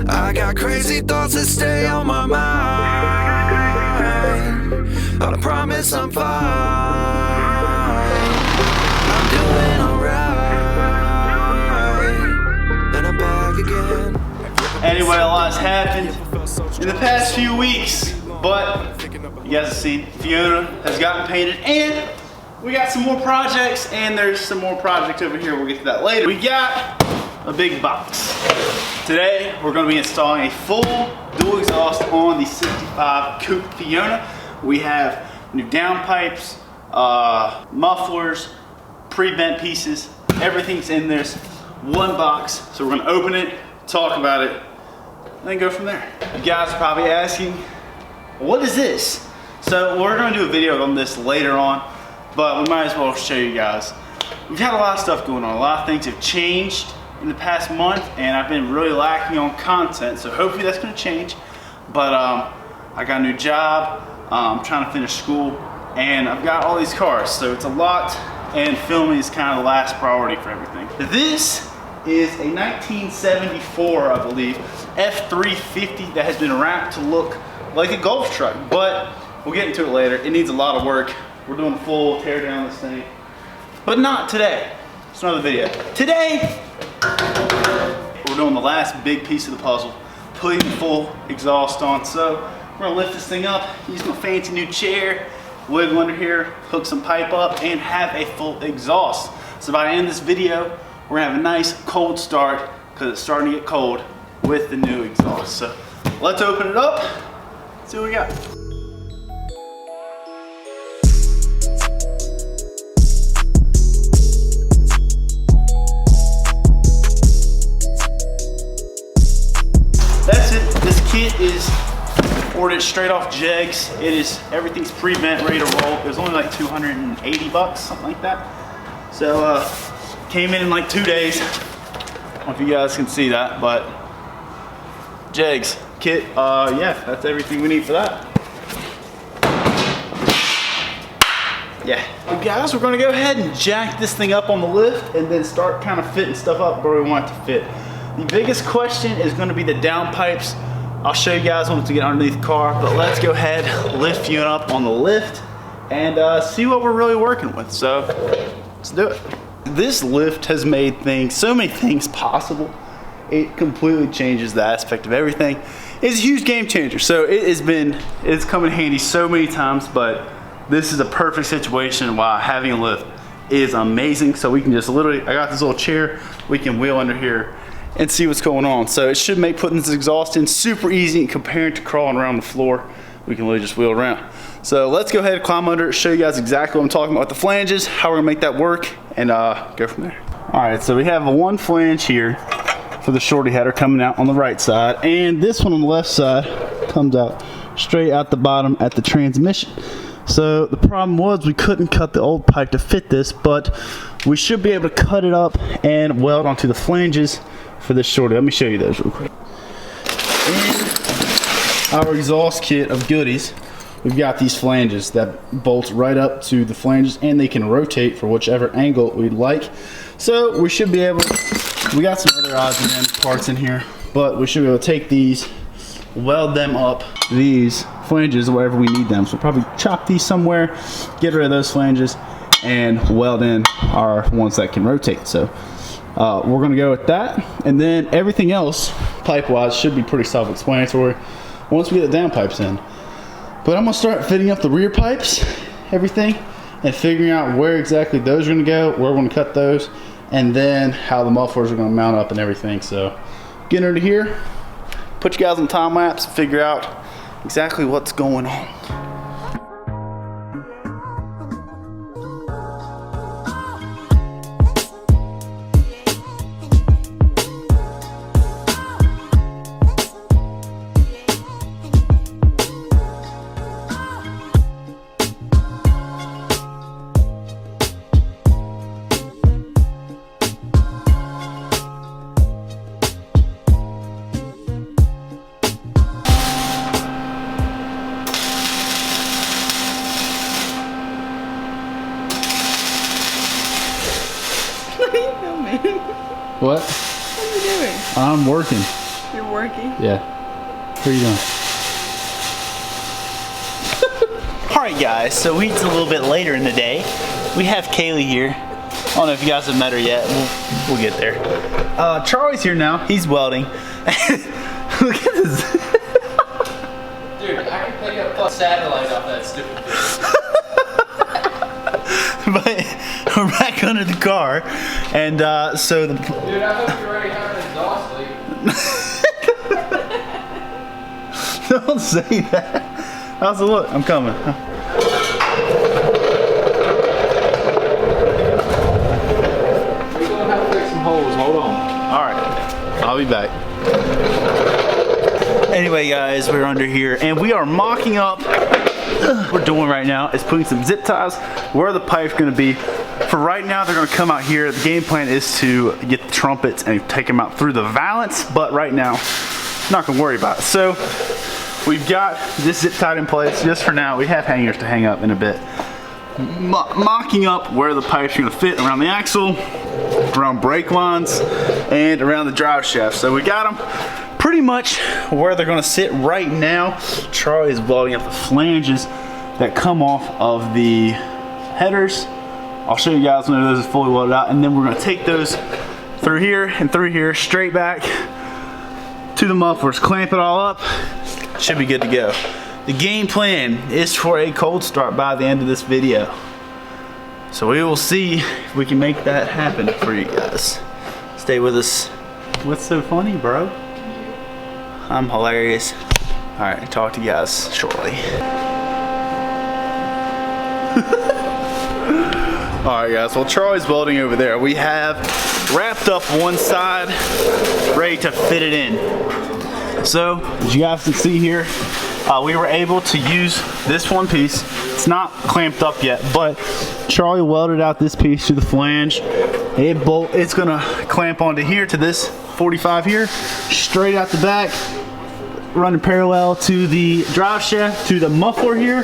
I got crazy thoughts that stay on my mind. I promise I'm fine. I'm doing alright. And I'm back again. Anyway, a lot's happened in the past few weeks, but you guys have seen Fiona has gotten painted, and we got some more projects, and there's some more projects over here. We'll get to that later. We got a big box. Today, we're gonna be installing a full dual exhaust on the 65 Coupe Fiona. We have new downpipes, mufflers, pre-bent pieces, everything's in this one box. So we're gonna open it, talk about it, and then go from there. You guys are probably asking, what is this? So we're gonna do a video on this later on, but we might as well show you guys. We've had a lot of stuff going on. A lot of things have changed in the past month, and I've been really lacking on content, so hopefully that's gonna change. But I got a new job, I'm trying to finish school, and I've got all these cars, so it's a lot, and filming is kind of the last priority for everything. This is a 1974, I believe, F350 that has been wrapped to look like a Golf truck, but we'll get into it later. It needs a lot of work. We're doing a full tear down this thing, but not today. It's another video. Today, we're doing the last big piece of the puzzle, putting the full exhaust on. So we're gonna lift this thing up, use my fancy new chair, wiggle under here, hook some pipe up, and have a full exhaust. So by the end of this video, we're gonna have a nice cold start, because it's starting to get cold with the new exhaust. So let's open it up, see what we got. That's it. This kit is ordered straight off JEGGS. It is, everything's pre-bent, ready to roll. It was only like 280 bucks, something like that. So came in like 2 days. I don't know if you guys can see that, but JEGGS kit, yeah, that's everything we need for that. Yeah. Well, guys, we're gonna go ahead and jack this thing up on the lift and then start kind of fitting stuff up where we want it to fit. The biggest question is gonna be the downpipes. I'll show you guys once we get underneath the car, but let's go ahead, lift Fiona up on the lift and see what we're really working with. So let's do it. This lift has made so many things possible. It completely changes the aspect of everything. It's a huge game changer. So it's come in handy so many times, but this is a perfect situation why having a lift is amazing. So we can just literally, I got this little chair, we can wheel under here and see what's going on. So it should make putting this exhaust in super easy and compared to crawling around the floor, we can literally just wheel around. So let's go ahead and climb under it, show you guys exactly what I'm talking about with the flanges, how we're gonna make that work, and go from there. All right, so we have a one flange here for the shorty header coming out on the right side, and this one on the left side comes out straight out the bottom at the transmission. So the problem was we couldn't cut the old pipe to fit this, but we should be able to cut it up and weld onto the flanges for this shorty. Let me show you those real quick. In our exhaust kit of goodies, we've got these flanges that bolt right up to the flanges, and they can rotate for whichever angle we'd like. So we should be able, we got some other odds and ends parts in here, but we should be able to take these, weld them up, these flanges wherever we need them. So we'll probably chop these somewhere, get rid of those flanges, and weld in our ones that can rotate. So we're gonna go with that, and then everything else pipe wise should be pretty self-explanatory once we get the downpipes in. But I'm gonna start fitting up the rear pipes, everything, and figuring out where exactly those are gonna go, where we're gonna cut those, and then how the mufflers are gonna mount up and everything. So get under here, put you guys on time lapse, figure out exactly what's going on. What are you filming? What? What are you doing? I'm working. You're working. Yeah. What are you doing? Alright guys, so it's a little bit later in the day. We have Kaylee here. I don't know if you guys have met her yet. We'll get there. Charlie's here now. He's welding. Look at this. Dude, I can pick up a satellite off that stupid thing. But we're back under the car. And so the... Dude, I hope you already have an exhaust leak. Don't say that. How's it look? I'm coming. We're gonna have to fix some holes. Hold on. Alright, I'll be back. Anyway guys, we're under here and we are mocking up. What we're doing right now is putting some zip ties where the pipe's gonna be. For right now, they're gonna come out here. The game plan is to get the trumpets and take them out through the valance, but right now, not gonna worry about it. So, we've got this zip tied in place just for now. We have hangers to hang up in a bit. Mocking up where the pipe's gonna fit around the axle, around brake lines, and around the drive shaft. So we got them pretty much where they're gonna sit right now. Charlie is welding up the flanges that come off of the headers. I'll show you guys when those are fully welded out, and then we're gonna take those through here and through here, straight back to the mufflers, clamp it all up. Should be good to go. The game plan is for a cold start by the end of this video. So we will see if we can make that happen for you guys. Stay with us. What's so funny, bro? I'm hilarious. All right, talk to you guys shortly. All right, guys, well, Charlie's welding over there. We have wrapped up one side, ready to fit it in. So, as you guys can see here, we were able to use this one piece. It's not clamped up yet, but Charlie welded out this piece to the flange. It's gonna clamp onto here to this 45 here, straight out the back, running parallel to the drive shaft, to the muffler here,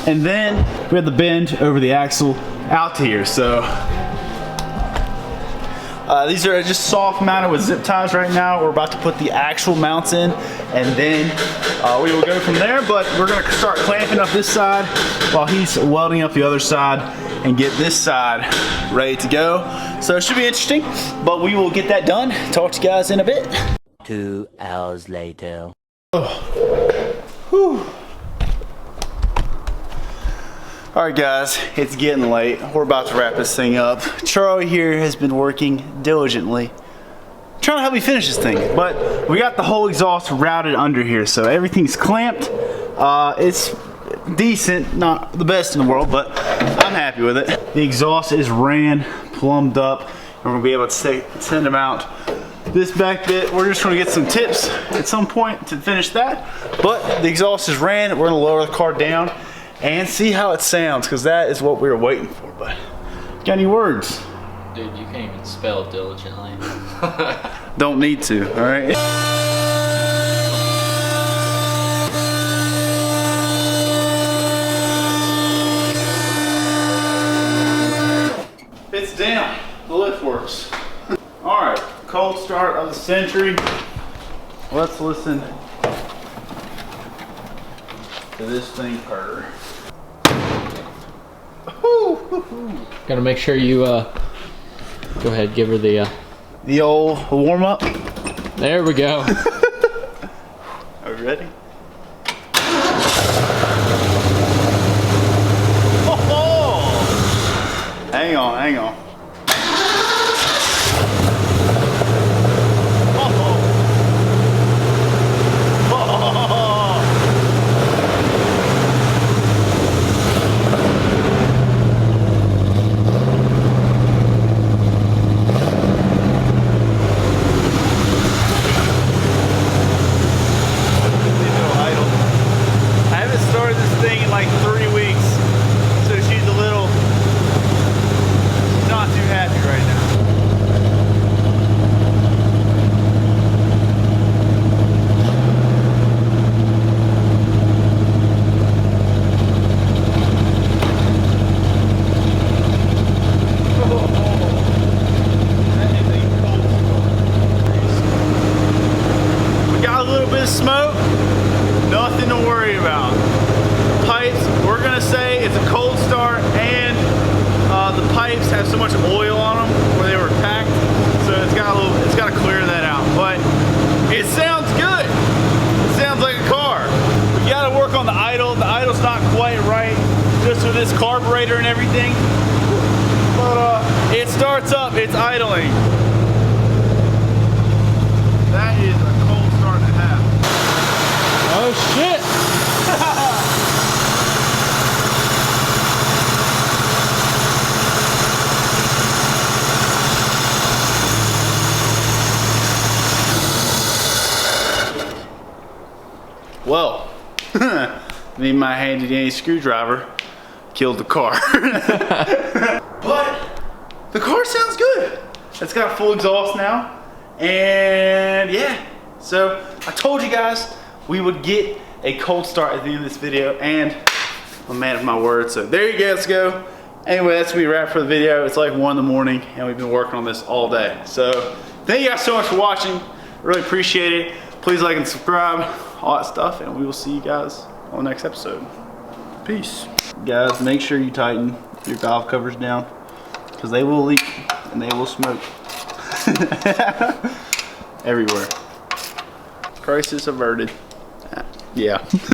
and then we have the bend over the axle out to here. So these are just soft mounted with zip ties right now. We're about to put the actual mounts in, and then we will go from there. But we're gonna start clamping up this side while he's welding up the other side and get this side ready to go. So it should be interesting, but we will get that done. Talk to you guys in a bit. 2 hours later. Whew. All right, guys, it's getting late. We're about to wrap this thing up. Charlie here has been working diligently, trying to help me finish this thing, but we got the whole exhaust routed under here, so everything's clamped. It's decent, not the best in the world, but I'm happy with it. The exhaust is ran, plumbed up, and we're gonna be able to send them out. This back bit, we're just gonna get some tips at some point to finish that, but the exhaust is ran. We're gonna lower the car down and see how it sounds, because that is what we were waiting for. But got any words? Dude, you can't even spell diligently. Don't need to, all right? It's down, the lift works. All right, cold start of the century. Let's listen to this thing purr. Gotta make sure you go ahead, give her the old warm up. there we go. Are we ready? Oh! Hang on, hang on. this smoke, nothing to worry about. Pipes, we're gonna say it's a cold start, and the pipes have so much oil on them where they were packed, so it's got to clear that out. But it sounds good. It sounds like a car. We got to work on the idle. The idle's not quite right, just with this carburetor and everything. But it starts up. It's idling. That is a cold start and a half. Oh shit! Well, me and my handy dandy screwdriver killed the car. But the car sounds good. It's got full exhaust now. And yeah, so I told you guys we would get a cold start at the end of this video, and I'm a man of my word. So there you guys go. Anyway, that's gonna be a wrap for the video. It's like 1 in the morning and we've been working on this all day. So thank you guys so much for watching. Really appreciate it. Please like and subscribe, all that stuff, and we will see you guys on the next episode. Peace. Guys, make sure you tighten your valve covers down, because they will leak and they will smoke. Everywhere. Crisis averted.